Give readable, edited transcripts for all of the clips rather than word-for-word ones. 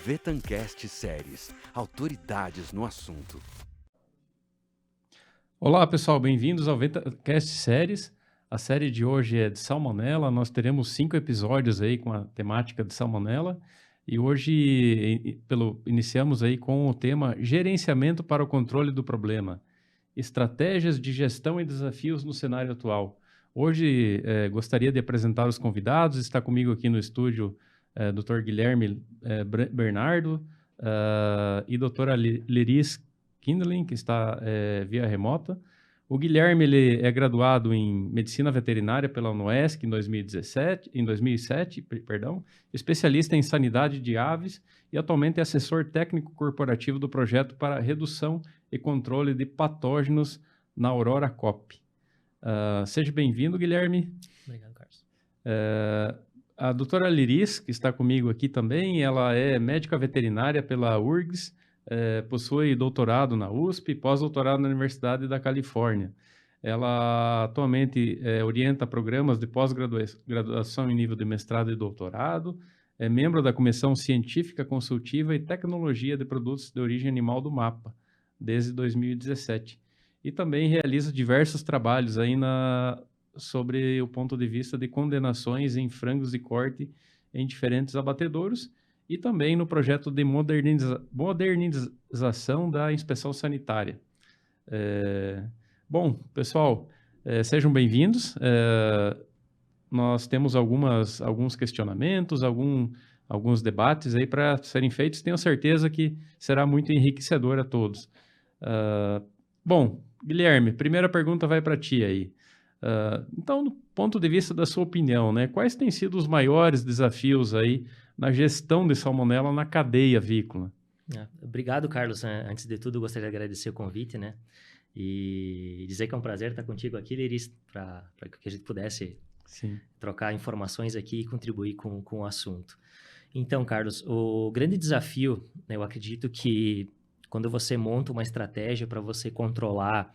Vetancast Séries, autoridades no assunto. Olá pessoal, bem-vindos ao Vetancast Séries. A série de hoje é de Salmonella. Nós teremos 5 episódios aí com a temática de Salmonella. E hoje iniciamos aí com o tema Gerenciamento para o controle do problema. Estratégias de gestão e desafios no cenário atual. Hoje gostaria de apresentar os convidados. Está comigo aqui no estúdio Dr. Guilherme Bernardo e doutora Liris Kindling, que está via remota. O Guilherme ele é graduado em Medicina Veterinária pela UNOESC em 2007, especialista em sanidade de aves e atualmente é assessor técnico corporativo do projeto para redução e controle de patógenos na Aurora COP. Seja bem-vindo, Guilherme. Obrigado, Carlos. A doutora Liris, que está comigo aqui também, ela é médica veterinária pela URGS, possui doutorado na USP e pós-doutorado na Universidade da Califórnia. Ela atualmente orienta programas de pós-graduação em nível de mestrado e doutorado, é membro da Comissão Científica Consultiva e Tecnologia de Produtos de Origem Animal do MAPA, desde 2017. E também realiza diversos trabalhos aí sobre o ponto de vista de condenações em frangos de corte em diferentes abatedouros e também no projeto de modernização da inspeção sanitária. Bom, pessoal, sejam bem-vindos. Nós temos alguns questionamentos, alguns debates aí para serem feitos. Tenho certeza que será muito enriquecedor a todos. Bom, Guilherme, primeira pergunta vai para ti aí. Então, do ponto de vista da sua opinião, né, quais têm sido os maiores desafios aí na gestão de salmonela na cadeia avícola? Obrigado, Carlos. Antes de tudo, gostaria de agradecer o convite, né? E dizer que é um prazer estar contigo aqui, Liris, para que a gente pudesse trocar informações aqui e contribuir com o assunto. Então, Carlos, o grande desafio, né, eu acredito que quando você monta uma estratégia para você controlar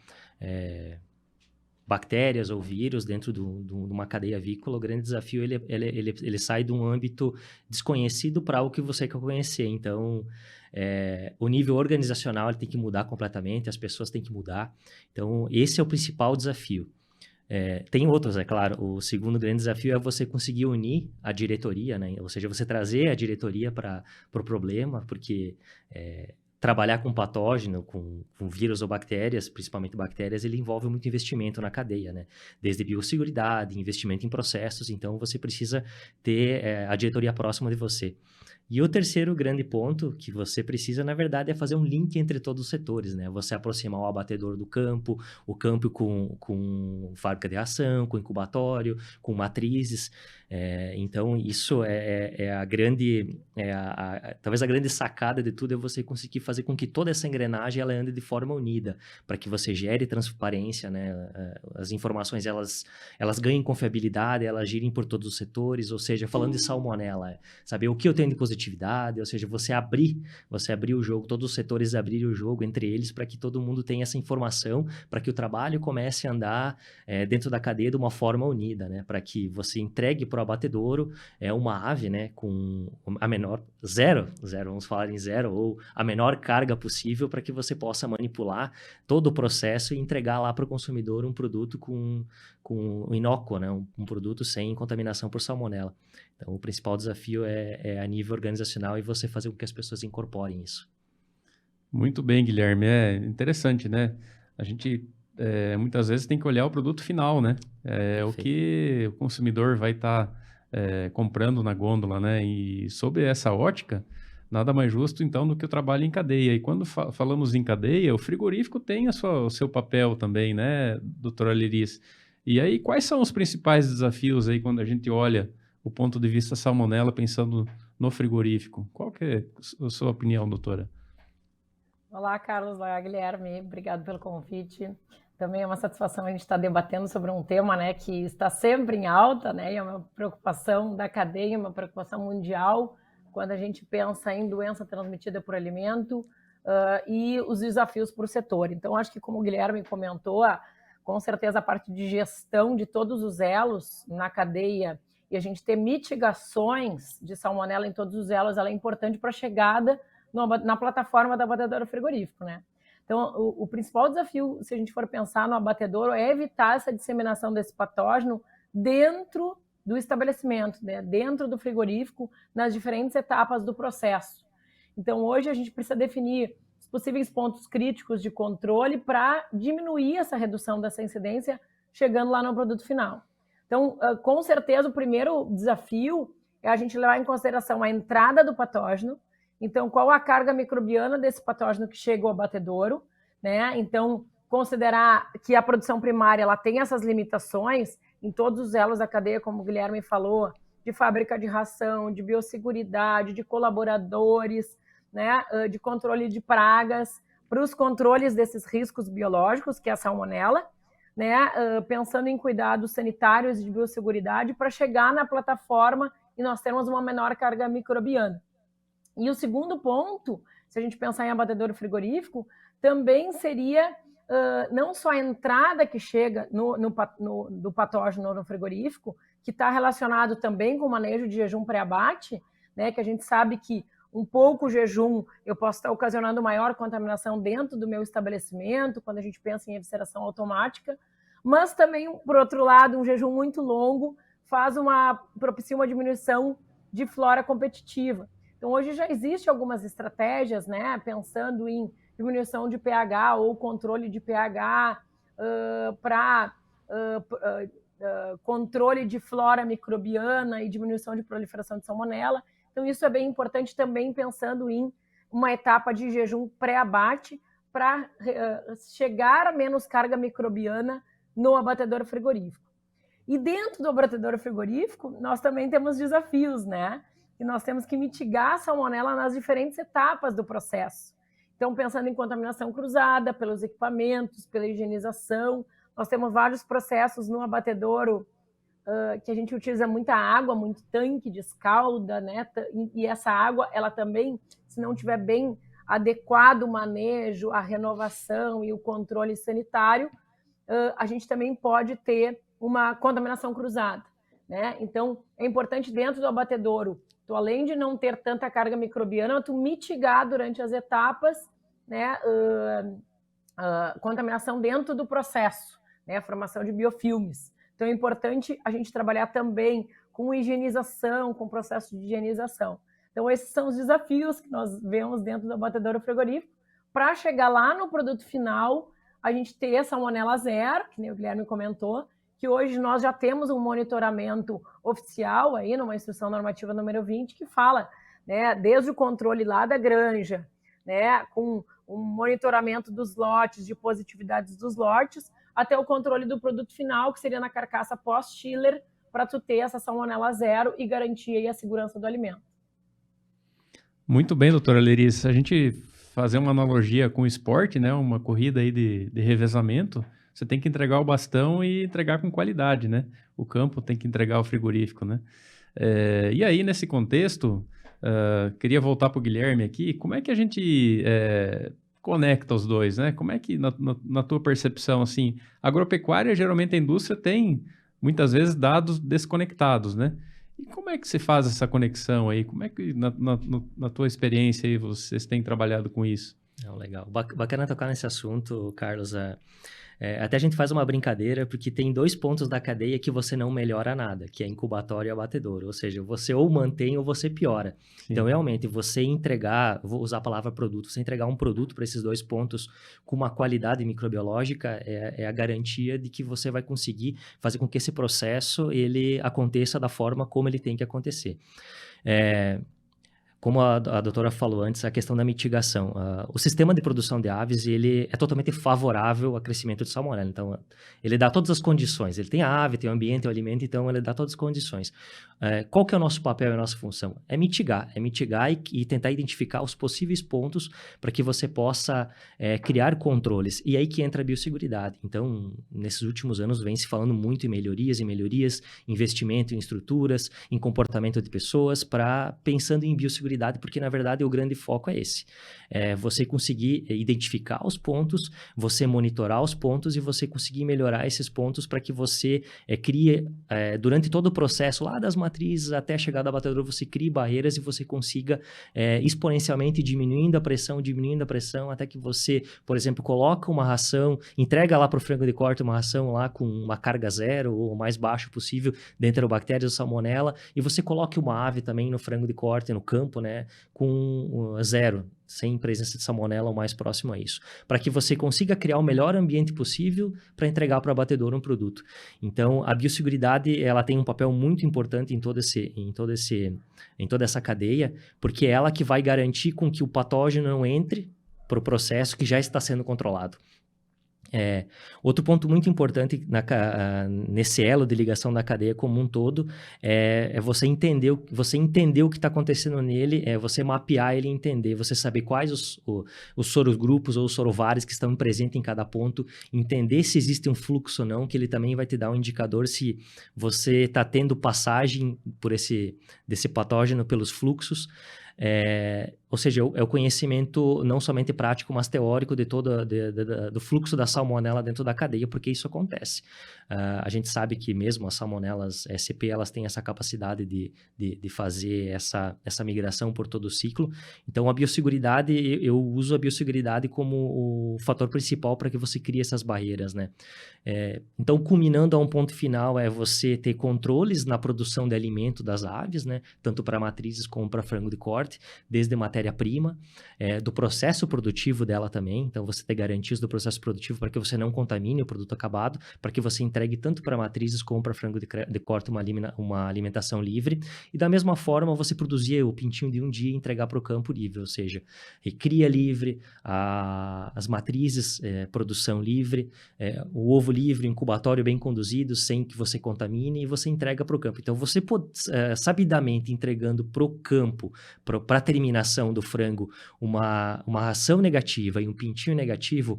bactérias ou vírus dentro de uma cadeia avícola, o grande desafio ele sai de um âmbito desconhecido para algo que você quer conhecer. Então, o nível organizacional ele tem que mudar completamente, as pessoas têm que mudar. Então, esse é o principal desafio. Tem outros, é claro. O segundo grande desafio é você conseguir unir a diretoria, né? Ou seja, você trazer a diretoria para o problema, porque trabalhar com patógeno, com vírus ou bactérias, principalmente bactérias, ele envolve muito investimento na cadeia, né? Desde biosseguridade, investimento em processos, então você precisa ter a diretoria próxima de você. E o terceiro grande ponto que você precisa, na verdade, é fazer um link entre todos os setores, né? Você aproximar o abatedor do campo, o campo com fábrica de ração, com incubatório, com matrizes. Então, isso talvez a grande sacada de tudo é você conseguir fazer com que toda essa engrenagem ela ande de forma unida, para que você gere transparência, né? As informações elas ganhem confiabilidade, elas girem por todos os setores, ou seja, falando de salmonela, saber o que eu tenho de positividade, ou seja, você abrir o jogo, todos os setores abrirem o jogo entre eles para que todo mundo tenha essa informação, para que o trabalho comece a andar dentro da cadeia de uma forma unida, né? Para que você entregue para o abatedouro uma ave, né, com a menor zero, vamos falar em zero, ou a menor carga possível para que você possa manipular todo o processo e entregar lá para o consumidor um produto com inócuo, né? Um produto sem contaminação por salmonela. Então, o principal desafio é a nível organizacional e você fazer com que as pessoas incorporem isso. Muito bem, Guilherme. É interessante, né? A gente muitas vezes tem que olhar o produto final, né? O que o consumidor vai estar comprando na gôndola, né? E sob essa ótica, nada mais justo, então, do que o trabalho em cadeia. E quando falamos em cadeia, o frigorífico tem o seu papel também, né, doutora Liris? E aí, quais são os principais desafios aí quando a gente olha o ponto de vista salmonela, pensando no frigorífico? Qual que é a sua opinião, doutora? Olá, Carlos. Olá, Guilherme. Obrigado pelo convite. Também é uma satisfação a gente estar debatendo sobre um tema, né, que está sempre em alta, né, e é uma preocupação da cadeia, uma preocupação mundial, quando a gente pensa em doença transmitida por alimento e os desafios para o setor. Então, acho que, como o Guilherme comentou, com certeza a parte de gestão de todos os elos na cadeia e a gente ter mitigações de salmonela em todos os elos, ela é importante para a chegada na plataforma do abatedouro frigorífico, né? Então, o principal desafio, se a gente for pensar no abatedouro, é evitar essa disseminação desse patógeno dentro do estabelecimento, né? Dentro do frigorífico, nas diferentes etapas do processo. Então, hoje a gente precisa definir os possíveis pontos críticos de controle para diminuir essa redução dessa incidência, chegando lá no produto final. Então, com certeza, o primeiro desafio é a gente levar em consideração a entrada do patógeno. Então, qual a carga microbiana desse patógeno que chega ao abatedouro, né? Então, considerar que a produção primária ela tem essas limitações em todos os elos da cadeia, como o Guilherme falou, de fábrica de ração, de biosseguridade, de colaboradores, né? De controle de pragas, para os controles desses riscos biológicos, que é a salmonela, né? Pensando em cuidados sanitários e de biosseguridade para chegar na plataforma e nós termos uma menor carga microbiana. E o segundo ponto, se a gente pensar em abatedouro frigorífico, também seria não só a entrada que chega do patógeno no frigorífico, que está relacionado também com o manejo de jejum pré-abate, né, que a gente sabe que um pouco jejum eu posso estar ocasionando maior contaminação dentro do meu estabelecimento, quando a gente pensa em evisceração automática, mas também, por outro lado, um jejum muito longo propicia uma diminuição de flora competitiva. Então, hoje já existem algumas estratégias, né, pensando em diminuição de pH ou controle de pH para controle de flora microbiana e diminuição de proliferação de salmonela. Então, isso é bem importante também pensando em uma etapa de jejum pré-abate para chegar a menos carga microbiana no abatedouro frigorífico. E dentro do abatedouro frigorífico, nós também temos desafios, né? E nós temos que mitigar a salmonela nas diferentes etapas do processo. Então, pensando em contaminação cruzada, pelos equipamentos, pela higienização, nós temos vários processos no abatedouro que a gente utiliza muita água, muito tanque de escalda, né? E essa água, ela também, se não tiver bem adequado o manejo, a renovação e o controle sanitário, a gente também pode ter uma contaminação cruzada, né? Então, é importante dentro do abatedouro, tu, além de não ter tanta carga microbiana, tu mitigar durante as etapas, né, contaminação dentro do processo, né, a formação de biofilmes. Então, é importante a gente trabalhar também com higienização, com processo de higienização. Então, esses são os desafios que nós vemos dentro do abatedouro frigorífico para chegar lá no produto final, a gente ter a salmonela zero, que nem o Guilherme comentou, que hoje nós já temos um monitoramento oficial aí numa instrução normativa número 20 que fala, né, desde o controle lá da granja, né, com o monitoramento dos lotes, de positividades dos lotes, até o controle do produto final, que seria na carcaça pós-chiller, para tu ter essa salmonela zero e garantir aí a segurança do alimento. Muito bem, doutora Lerice. A gente fazer uma analogia com o esporte, né, uma corrida aí de revezamento, você tem que entregar o bastão e entregar com qualidade, né? O campo tem que entregar o frigorífico, né? E aí, nesse contexto, queria voltar para o Guilherme aqui. Como é que a gente conecta os dois, né? Como é que, na tua percepção, assim, agropecuária, geralmente a indústria tem, muitas vezes, dados desconectados, né? E como é que se faz essa conexão aí? Como é que, na tua experiência aí, vocês têm trabalhado com isso? Legal. Bacana tocar nesse assunto, Carlos. Até a gente faz uma brincadeira, porque tem 2 pontos da cadeia que você não melhora nada, que é incubatório e abatedouro. Ou seja, você ou mantém ou você piora. Sim. Então, realmente, você entregar, vou usar a palavra produto, você entregar um produto para esses 2 pontos com uma qualidade microbiológica é a garantia de que você vai conseguir fazer com que esse processo ele aconteça da forma como ele tem que acontecer. Como a doutora falou antes, a questão da mitigação. O sistema de produção de aves, ele é totalmente favorável ao crescimento de salmonela. Então, ele dá todas as condições. Ele tem a ave, tem o ambiente, tem o alimento, então ele dá todas as condições. Qual que é o nosso papel e a nossa função? É mitigar e tentar identificar os possíveis pontos para que você possa criar controles. E aí que entra a biosseguridade. Então, nesses últimos anos, vem se falando muito em melhorias, investimento em estruturas, em comportamento de pessoas, pensando em biosseguridade. biosseguridade, porque na verdade o grande foco é esse. É você conseguir identificar os pontos, você monitorar os pontos e você conseguir melhorar esses pontos para que você crie, durante todo o processo, lá das matrizes até a chegada ao batedor, você crie barreiras e você consiga exponencialmente diminuindo a pressão, até que você, por exemplo, coloca uma ração, entrega lá para o frango de corte uma ração lá com uma carga zero ou o mais baixo possível de enterobactérias ou salmonela, e você coloque uma ave também no frango de corte, no campo, né, com zero, sem presença de salmonela o mais próximo a isso, para que você consiga criar o melhor ambiente possível para entregar para o abatedor um produto. Então, a biosseguridade, ela tem um papel muito importante em toda essa cadeia, porque é ela que vai garantir com que o patógeno não entre para o processo que já está sendo controlado. Outro ponto muito importante nesse elo de ligação da cadeia como um todo é você entender o que está acontecendo nele, você mapear ele e entender, você saber quais os sorogrupos ou os sorovários que estão presentes em cada ponto, entender se existe um fluxo ou não, que ele também vai te dar um indicador se você está tendo passagem desse patógeno pelos fluxos. Ou seja, é o conhecimento não somente prático, mas teórico do fluxo da salmonela dentro da cadeia, porque isso acontece. A gente sabe que mesmo as salmonelas SP, elas têm essa capacidade de fazer essa migração por todo o ciclo. Então, a biosseguridade, eu uso a biosseguridade como o fator principal para que você crie essas barreiras, né? Então, culminando a um ponto final, é você ter controles na produção de alimento das aves, né? Tanto para matrizes como para frango de corte, desde matéria-prima, do processo produtivo dela também. Então, você ter garantias do processo produtivo para que você não contamine o produto acabado, para que você entregue tanto para matrizes como para frango de corte uma alimentação livre. E da mesma forma, você produzir o pintinho de um dia e entregar para o campo livre, ou seja, recria livre, as matrizes, produção livre, o ovo livre, incubatório bem conduzido, sem que você contamine, e você entrega para o campo. Então, você sabidamente entregando para o campo, para a terminação do frango, uma ração negativa e um pintinho negativo,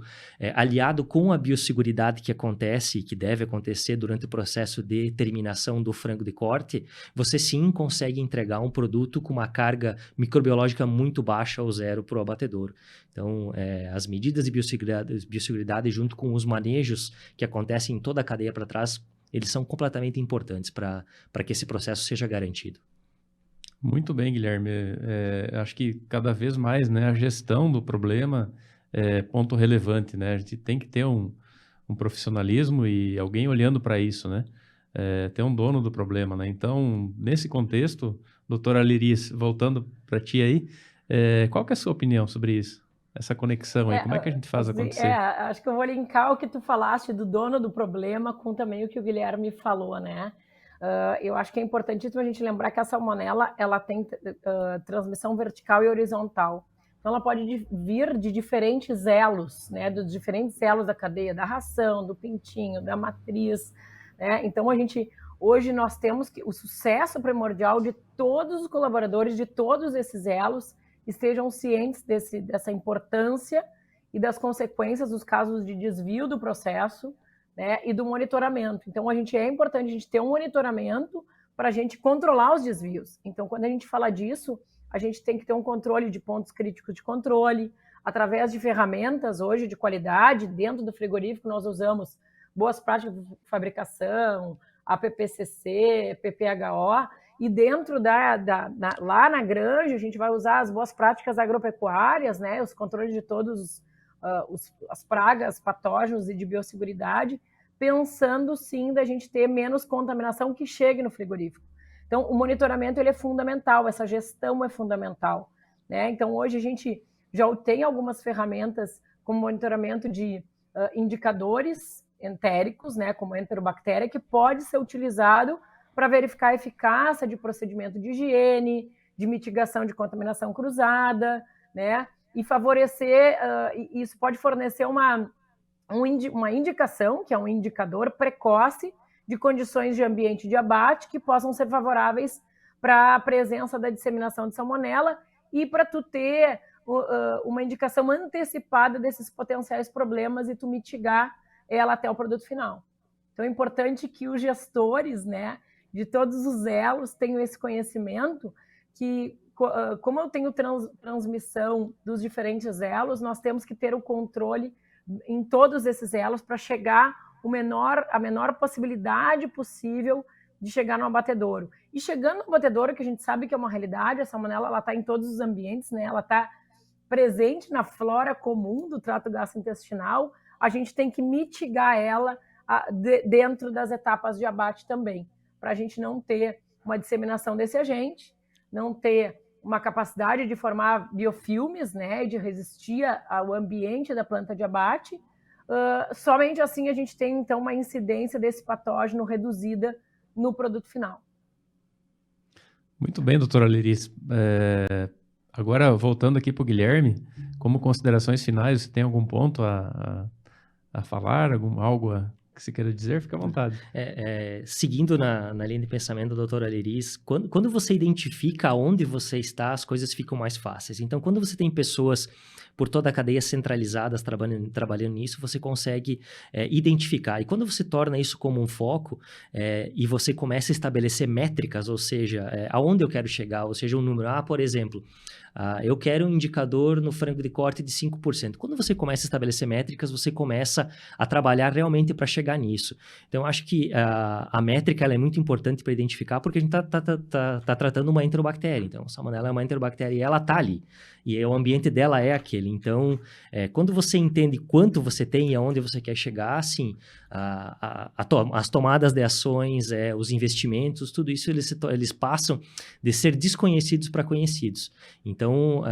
aliado com a biosseguridade que acontece e que deve acontecer durante o processo de terminação do frango de corte, você sim consegue entregar um produto com uma carga microbiológica muito baixa ou zero para o abatedor. Então, as medidas de biosseguridade junto com os manejos que acontecem em toda a cadeia para trás, eles são completamente importantes para que esse processo seja garantido. Muito bem, Guilherme. Acho que cada vez mais, né, a gestão do problema é ponto relevante, né? A gente tem que ter um profissionalismo e alguém olhando para isso, né? Ter um dono do problema, né? Então, nesse contexto, doutora Liris, voltando para ti aí, qual que é a sua opinião sobre isso? Essa conexão aí, como é que a gente faz acontecer? Acho que eu vou linkar o que tu falaste do dono do problema com também o que o Guilherme falou, né? Eu acho que é importantíssimo a gente lembrar que a salmonela, ela tem transmissão vertical e horizontal. Então, ela pode vir de diferentes elos, né? Dos diferentes elos da cadeia, da ração, do pintinho, da matriz, né? Então, hoje nós temos que o sucesso primordial de todos os colaboradores de todos esses elos estejam cientes dessa importância e das consequências dos casos de desvio do processo, né, e do monitoramento. Então, é importante a gente ter um monitoramento para a gente controlar os desvios. Então, quando a gente fala disso, a gente tem que ter um controle de pontos críticos de controle, através de ferramentas hoje de qualidade. Dentro do frigorífico, nós usamos boas práticas de fabricação, APPCC, PPHO, e dentro lá na granja, a gente vai usar as boas práticas agropecuárias, né, os controles de todos as pragas, patógenos e de biosseguridade, pensando sim da gente ter menos contaminação que chegue no frigorífico. Então, o monitoramento ele é fundamental, essa gestão é fundamental, né? Então, hoje a gente já tem algumas ferramentas como monitoramento de indicadores entéricos, né, como a enterobactéria, que pode ser utilizado para verificar a eficácia de procedimento de higiene, de mitigação de contaminação cruzada, né? E favorecer, isso pode fornecer uma indicação, que é um indicador precoce de condições de ambiente de abate que possam ser favoráveis para a presença da disseminação de salmonela e para tu ter uma indicação antecipada desses potenciais problemas e tu mitigar ela até o produto final. Então, é importante que os gestores, né, de todos os elos tenham esse conhecimento que, como eu tenho transmissão dos diferentes elos, nós temos que ter o controle em todos esses elos para chegar a menor possibilidade possível de chegar no abatedouro. E chegando no abatedouro, que a gente sabe que é uma realidade, a salmonela está em todos os ambientes, né? Ela está presente na flora comum do trato gastrointestinal, a gente tem que mitigar ela dentro das etapas de abate também, para a gente não ter uma disseminação desse agente, não ter uma capacidade de formar biofilmes, né, e de resistir ao ambiente da planta de abate. Somente assim a gente tem, então, uma incidência desse patógeno reduzida no produto final. Muito bem, doutora Liris. Agora, voltando aqui para o Guilherme, como considerações finais, você tem algum ponto a falar, algo que você queira dizer? Fica à vontade. Seguindo na linha de pensamento da doutora Liris, quando você identifica onde você está, as coisas ficam mais fáceis. Então, quando você tem pessoas por toda a cadeia centralizadas trabalhando nisso, você consegue identificar. E quando você torna isso como um foco e você começa a estabelecer métricas, ou seja, aonde eu quero chegar, ou seja, um número. Por exemplo, eu quero um indicador no frango de corte de 5%. Quando você começa a estabelecer métricas, você começa a trabalhar realmente para chegar nisso. Então, eu acho que a métrica ela é muito importante para identificar, porque a gente está tratando uma enterobactéria. Então, a salmonela é uma enterobactéria e ela está ali. E o ambiente dela é aquele. Então, quando você entende quanto você tem e aonde você quer chegar, assim, as tomadas de ações, os investimentos, tudo isso eles passam de ser desconhecidos para conhecidos. Então,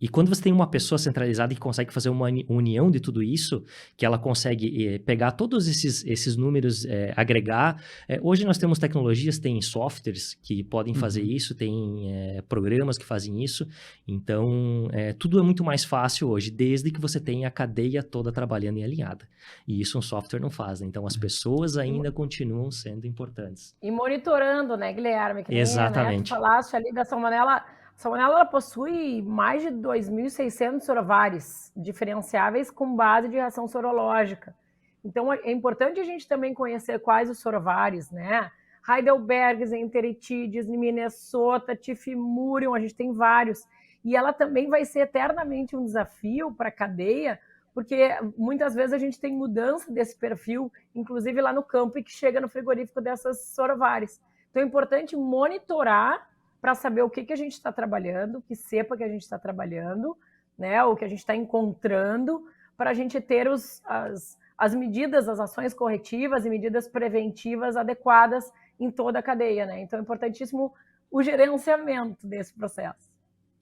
e quando você tem uma pessoa centralizada que consegue fazer uma união de tudo isso, que ela consegue pegar todos esses números, agregar. Hoje nós temos tecnologias, tem softwares que podem fazer isso, tem programas que fazem isso. Então, tudo é muito mais fácil hoje, desde que você tenha a cadeia toda trabalhando e alinhada. E isso um software não faz, né? Então, as pessoas ainda continuam sendo importantes. E monitorando, né, Guilherme? Que Exatamente. Tu falaste ali da salmonela. A salmonela ela possui mais de 2.600 sorovares diferenciáveis com base de reação sorológica. Então, é importante a gente também conhecer quais os sorovares, né? Heidelberg, Enteritidis, Minnesota, Tifimurium, a gente tem vários. E ela também vai ser eternamente um desafio para a cadeia, porque muitas vezes a gente tem mudança desse perfil, inclusive lá no campo, e que chega no frigorífico dessas sorovares. Então, é importante monitorar para saber o que a gente está trabalhando, que cepa que a gente está trabalhando, né, o que a gente está encontrando, para a gente ter as medidas, as ações corretivas e medidas preventivas adequadas em toda a cadeia, né? Então é importantíssimo o gerenciamento desse processo.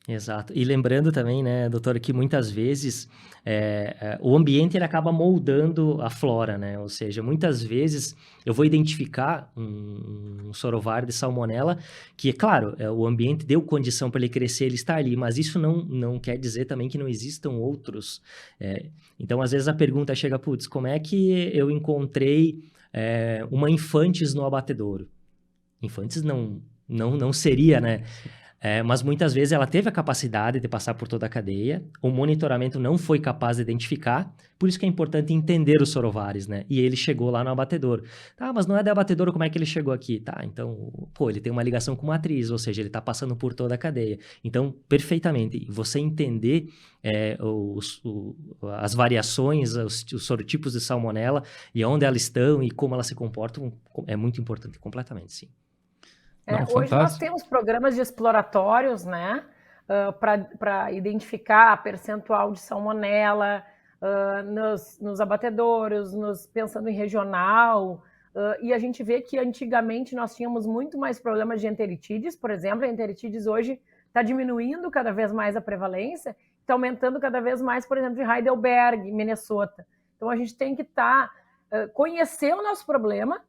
Exato. E lembrando também, né, doutora, que muitas vezes o ambiente ele acaba moldando a flora, né? Ou seja, muitas vezes eu vou identificar um sorovar de salmonela que, é claro, o ambiente deu condição para ele crescer, ele está ali, mas isso não quer dizer também que não existam outros. Então, às vezes a pergunta chega, putz, como é que eu encontrei uma infantes no abatedouro? Infantes não seria, né? Mas muitas vezes ela teve a capacidade de passar por toda a cadeia, o monitoramento não foi capaz de identificar, por isso que é importante entender os sorovares, né? E ele chegou lá no abatedouro. Tá, mas não é de abatedouro, como é que ele chegou aqui? Tá, então, ele tem uma ligação com matriz, ou seja, ele está passando por toda a cadeia. Então, perfeitamente, você entender as variações, os sorotipos de salmonela e onde elas estão e como elas se comportam, é muito importante, completamente, sim. Hoje nós temos programas de exploratórios, né, para identificar a percentual de salmonela nos abatedouros, pensando em regional, e a gente vê que antigamente nós tínhamos muito mais problemas de enteritidis, por exemplo, a enteritidis hoje está diminuindo cada vez mais a prevalência, está aumentando cada vez mais, por exemplo, de Heidelberg, Minnesota. Então a gente tem que conhecer o nosso problema,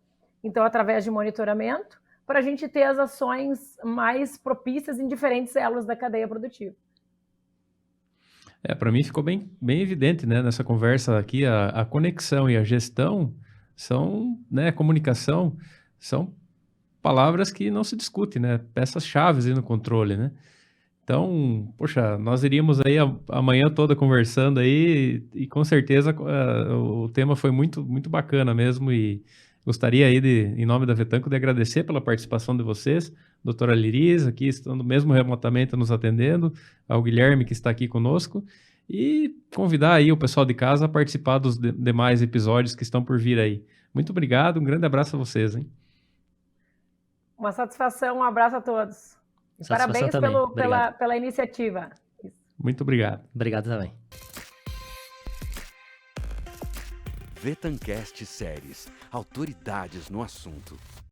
então através de monitoramento, para a gente ter as ações mais propícias em diferentes células da cadeia produtiva. Para mim ficou bem evidente, né, nessa conversa aqui, a conexão e a gestão são, né, comunicação, são palavras que não se discutem, né, peças-chave no controle, né. Então, poxa, nós iríamos aí a manhã toda conversando aí e com certeza o tema foi muito, muito bacana mesmo e Gostaria aí, em nome da Vetanco, de agradecer pela participação de vocês, doutora Liris, aqui estando mesmo remotamente nos atendendo, ao Guilherme que está aqui conosco, e convidar aí o pessoal de casa a participar dos demais episódios que estão por vir aí. Muito obrigado, um grande abraço a vocês, hein? Uma satisfação, um abraço a todos. E Satisfação parabéns pela iniciativa. Muito obrigado. Obrigado também. Vetancast Séries, autoridades no assunto.